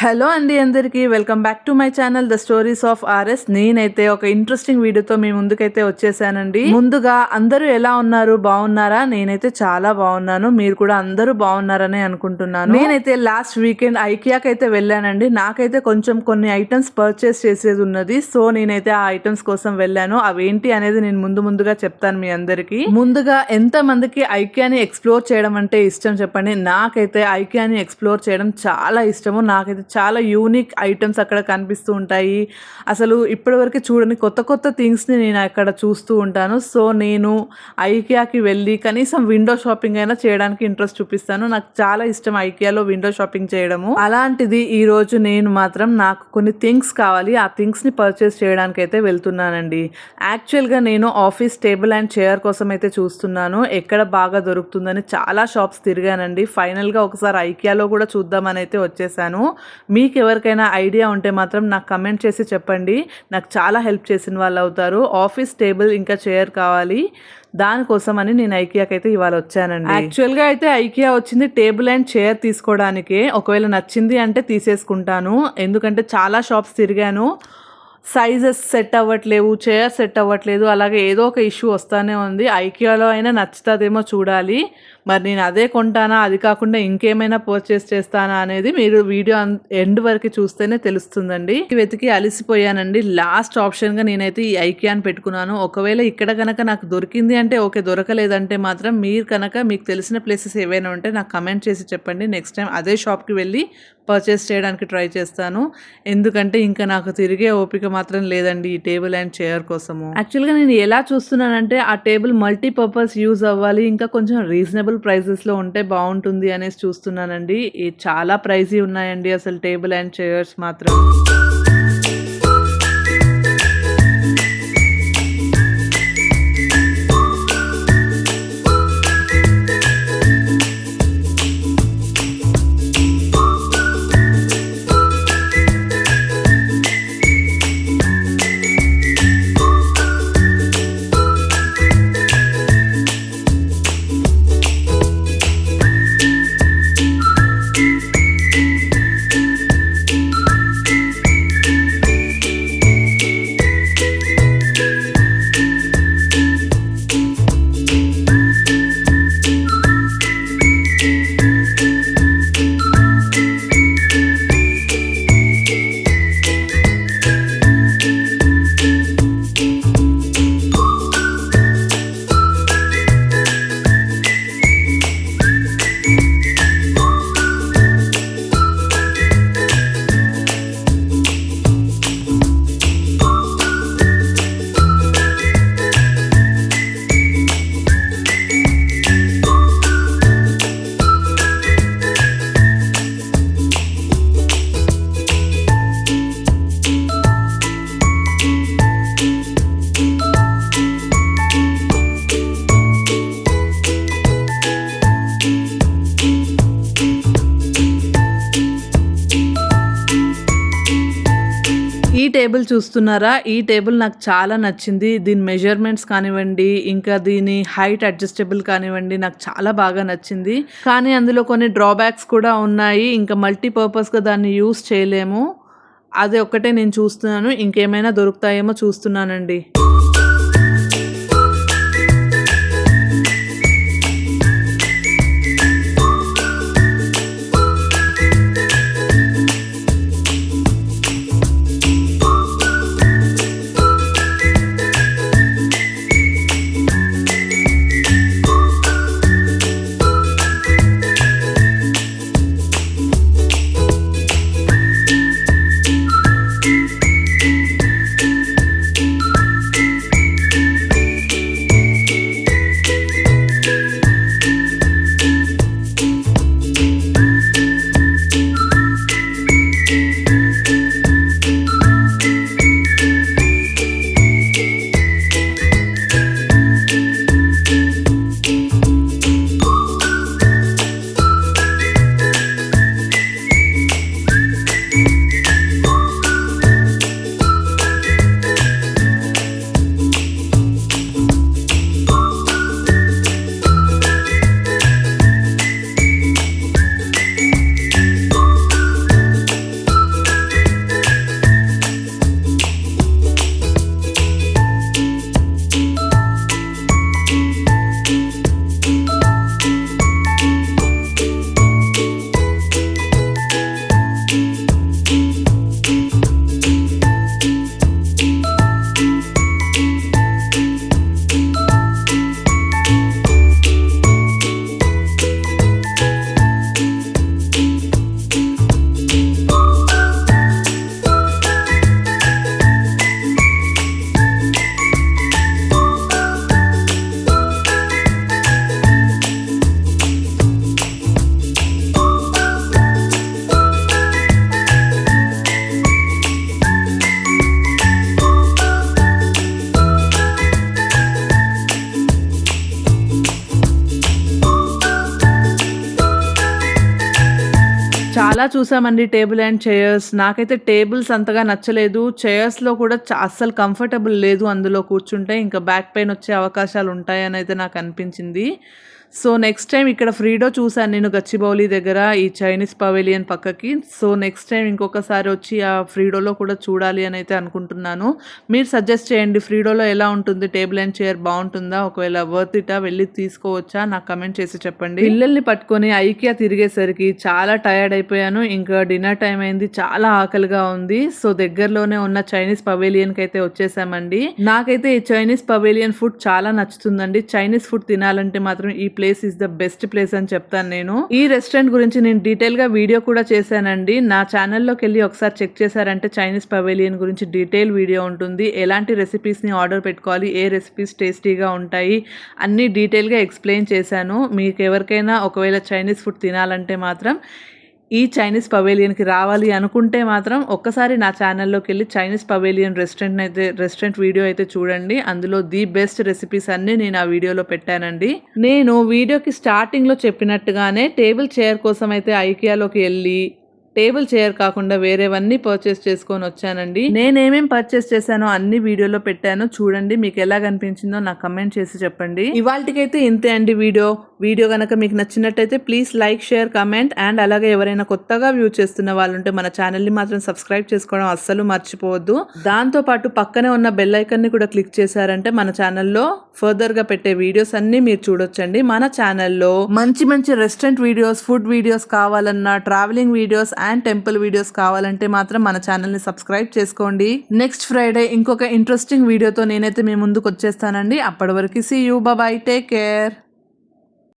Hello అండి అందరికీ welcome back to my channel the stories of RS. నేనైతే ఒక ఇంట్రెస్టింగ్ వీడియోతో మీ ముందుకైతే వచ్చేసానండి. ముందుగా అందరూ ఎలా ఉన్నారు, బాగున్నారా? నేనైతే చాలా బాగున్నాను. మీరు కూడా అందరూ బాగున్నారని అనుకుంటున్నాను. నేనైతే లాస్ట్ వీకెండ్ ఐకియాకి అయితే వెళ్ళానండి. నాకైతే కొంచెం కొన్ని ఐటమ్స్ పర్చేస్ చేసేది ఉన్నది. సో నేనైతే ఆ ఐటమ్స్ కోసం వెళ్ళాను. అవేంటి అనేది నేను ముందుగా చెప్తాను మీ అందరికి. ముందుగా ఎంత మందికి ఐకియాని ఎక్స్ప్లోర్ చేయడం అంటే ఇష్టం చెప్పండి. నాకైతే ఐకియాని ఎక్స్ప్లోర్ చేయడం చాలా ఇష్టము. నాకైతే చాలా యూనిక్ ఐటమ్స్ అక్కడ కనిపిస్తూ ఉంటాయి. అసలు ఇప్పటివరకు చూడని కొత్త థింగ్స్ని నేను అక్కడ చూస్తూ ఉంటాను. సో నేను ఐకియాకి వెళ్ళి కనీసం విండో షాపింగ్ అయినా చేయడానికి ఇంట్రెస్ట్ చూపిస్తాను. నాకు చాలా ఇష్టం ఐకియాలో విండో షాపింగ్ చేయడము. అలాంటిది ఈరోజు నేను మాత్రం నాకు కొన్ని థింగ్స్ కావాలి, ఆ థింగ్స్ని పర్చేస్ చేయడానికి అయితే వెళ్తున్నానండి. యాక్చువల్గా నేను ఆఫీస్ టేబుల్ అండ్ చైర్ కోసం అయితే చూస్తున్నాను. ఎక్కడ బాగా దొరుకుతుందని చాలా షాప్స్ తిరిగానండి. ఫైనల్గా ఒకసారి ఐకియాలో కూడా చూద్దామని అయితే వచ్చేసాను. మీకు ఎవరికైనా ఐడియా ఉంటే మాత్రం నాకు కమెంట్ చేసి చెప్పండి. నాకు చాలా హెల్ప్ చేసిన వాళ్ళు అవుతారు. ఆఫీస్ టేబుల్ ఇంకా చైర్ కావాలి, దానికోసం అని నేను ఐకియాకి అయితే ఇవాళ వచ్చానండి. యాక్చువల్గా అయితే ఐకియా వచ్చింది టేబుల్ అండ్ చైర్ తీసుకోవడానికే. ఒకవేళ నచ్చింది అంటే తీసేసుకుంటాను, ఎందుకంటే చాలా షాప్స్ తిరిగాను. సైజెస్ సెట్ అవ్వట్లేవు, చైర్ సెట్ అవ్వట్లేదు, అలాగే ఏదో ఒక ఇష్యూ వస్తూనే ఉంది. ఐకియాలో అయినా నచ్చుతుందేమో చూడాలి. మరి నేను అదే కొంటానా, అది కాకుండా ఇంకేమైనా పర్చేస్ చేస్తానా అనేది మీరు వీడియో ఎండ్ వరకు చూస్తేనే తెలుస్తుందండి. వెతికి అలిసిపోయానండి. లాస్ట్ ఆప్షన్గా నేనైతే ఈ ఐకియాని పెట్టుకున్నాను. ఒకవేళ ఇక్కడ కనుక నాకు దొరికింది అంటే ఓకే, దొరకలేదంటే మాత్రం మీరు కనుక మీకు తెలిసిన ప్లేసెస్ ఏవైనా ఉంటే నాకు కమెంట్ చేసి చెప్పండి. నెక్స్ట్ టైం అదే షాప్కి వెళ్ళి పర్చేస్ చేయడానికి ట్రై చేస్తాను. ఎందుకంటే ఇంకా నాకు తిరిగే ఓపిక మాత్రం లేదండి ఈ టేబుల్ అండ్ చైర్ కోసము. యాక్చువల్గా నేను ఎలా చూస్తున్నానంటే ఆ టేబుల్ మల్టీపర్పస్ యూజ్ అవ్వాలి, ఇంకా కొంచెం రీజనబుల్ ప్రైజెస్లో ఉంటే బాగుంటుంది అనేసి చూస్తున్నానండి. చాలా ప్రైజీ ఉన్నాయండి అసలు టేబుల్ అండ్ చైర్స్ మాత్రం. ఈ టేబుల్ చూస్తున్నారా? ఈ టేబుల్ నాకు చాలా నచ్చింది. దీని మెజర్మెంట్స్ కానివ్వండి, ఇంకా దీని హైట్ అడ్జస్టబుల్ కానివ్వండి, నాకు చాలా బాగా నచ్చింది. కానీ అందులో కొన్ని డ్రాబ్యాక్స్ కూడా ఉన్నాయి. ఇంకా మల్టీపర్పస్గా దాన్ని యూస్ చేయలేము. అది ఒక్కటే నేను చూస్తున్నాను. ఇంకేమైనా దొరుకుతాయేమో చూస్తున్నానండి. చాలా చూసామండి టేబుల్ అండ్ చైర్స్. నాకైతే టేబుల్స్ అంతగా నచ్చలేదు. చైర్స్లో కూడా అస్సలు కంఫర్టబుల్ లేదు అందులో కూర్చుంటే. ఇంకా బ్యాక్ పెయిన్ వచ్చే అవకాశాలు ఉంటాయని అయితే నాకు అనిపించింది. సో నెక్స్ట్ టైం ఇక్కడ ఫ్రీడో చూసాను నేను గచ్చిబౌలి దగ్గర ఈ చైనీస్ పవేలియన్ పక్కకి. సో నెక్స్ట్ టైం ఇంకొకసారి వచ్చి ఆ ఫ్రీడోలో కూడా చూడాలి అని అయితే అనుకుంటున్నాను. మీరు సజెస్ట్ చేయండి ఫ్రీడోలో ఎలా ఉంటుంది, టేబుల్ అండ్ చైర్ బాగుంటుందా, ఒకవేళ వర్త్ ఇటా వెళ్ళి తీసుకోవచ్చా నాకు కమెంట్ చేసి చెప్పండి. పిల్లల్ని పట్టుకొని ఐకియా తిరిగేసరికి చాలా టైర్డ్ అయిపోయాను. ఇంకా డిన్నర్ టైం అయింది, చాలా ఆకలిగా ఉంది. సో దగ్గరలోనే ఉన్న చైనీస్ పవేలియన్కి అయితే వచ్చేసామండి. నాకైతే ఈ చైనీస్ పవేలియన్ ఫుడ్ చాలా నచ్చుతుందండి. చైనీస్ ఫుడ్ తినాలంటే మాత్రం ఈ place is the best place అని చెప్తాను నేను. ఈ రెస్టారెంట్ గురించి నేను డీటెయిల్ గా వీడియో కూడా చేశానండి. నా ఛానల్లోకి వెళ్ళి ఒకసారి చెక్ చేశారంటే చైనీస్ పవేలియన్ గురించి డీటెయిల్ వీడియో ఉంటుంది. ఎలాంటి రెసిపీస్ ని ఆర్డర్ పెట్టుకోవాలి, ఏ రెసిపీస్ టేస్టీగా ఉంటాయి అన్ని డీటెయిల్ గా ఎక్స్ప్లెయిన్ చేశాను. మీకు ఎవరికైనా ఒకవేళ చైనీస్ ఫుడ్ తినాలంటే మాత్రం ఈ చైనీస్ పవేలియన్కి రావాలి అనుకుంటే మాత్రం ఒక్కసారి నా ఛానల్లోకి వెళ్ళి చైనీస్ పవేలియన్ రెస్టారెంట్ వీడియో అయితే చూడండి. అందులో ది బెస్ట్ రెసిపీస్ అన్నీ నేను ఆ వీడియోలో పెట్టానండి. నేను వీడియోకి స్టార్టింగ్లో చెప్పినట్టుగానే టేబుల్ చైర్ కోసం అయితే ఐకియాలోకి వెళ్ళి టేబుల్ చైర్ కాకుండా వేరేవన్నీ పర్చేస్ చేసుకొని వచ్చానండి. నేనేమేం పర్చేస్ చేశానో అన్ని వీడియోలో పెట్టాను చూడండి. మీకు ఎలా కనిపించిందో నాకు కమెంట్ చేసి చెప్పండి. ఇవాళకైతే ఇంతే అండి వీడియో కనుక మీకు నచ్చినట్టయితే please like, share, comment and అలాగే ఎవరైనా కొత్తగా వ్యూ చేస్తున్న వాళ్ళు ఉంటే మన ఛానల్ని మాత్రం సబ్స్క్రైబ్ చేసుకోవడం అస్సలు మర్చిపోవద్దు. దాంతో పాటు పక్కనే ఉన్న బెల్ ఐకాన్ని కూడా క్లిక్ చేశారంటే మన ఛానల్లో ఫర్దర్ గా పెట్టే వీడియోస్ అన్ని మీరు చూడొచ్చండి. మన ఛానల్లో మంచి రెస్టారెంట్ వీడియోస్, ఫుడ్ వీడియోస్ కావాలన్నా, travelling videos and temple videos కావాలంటే మాత్రం మన ఛానల్ని సబ్స్క్రైబ్ చేసుకోండి. నెక్స్ట్ ఫ్రైడే ఇంకొక ఇంట్రెస్టింగ్ వీడియోతో నేనైతే మీ ముందుకు వచ్చేస్తానండి. అప్పటి వరకు see you, bye, take care.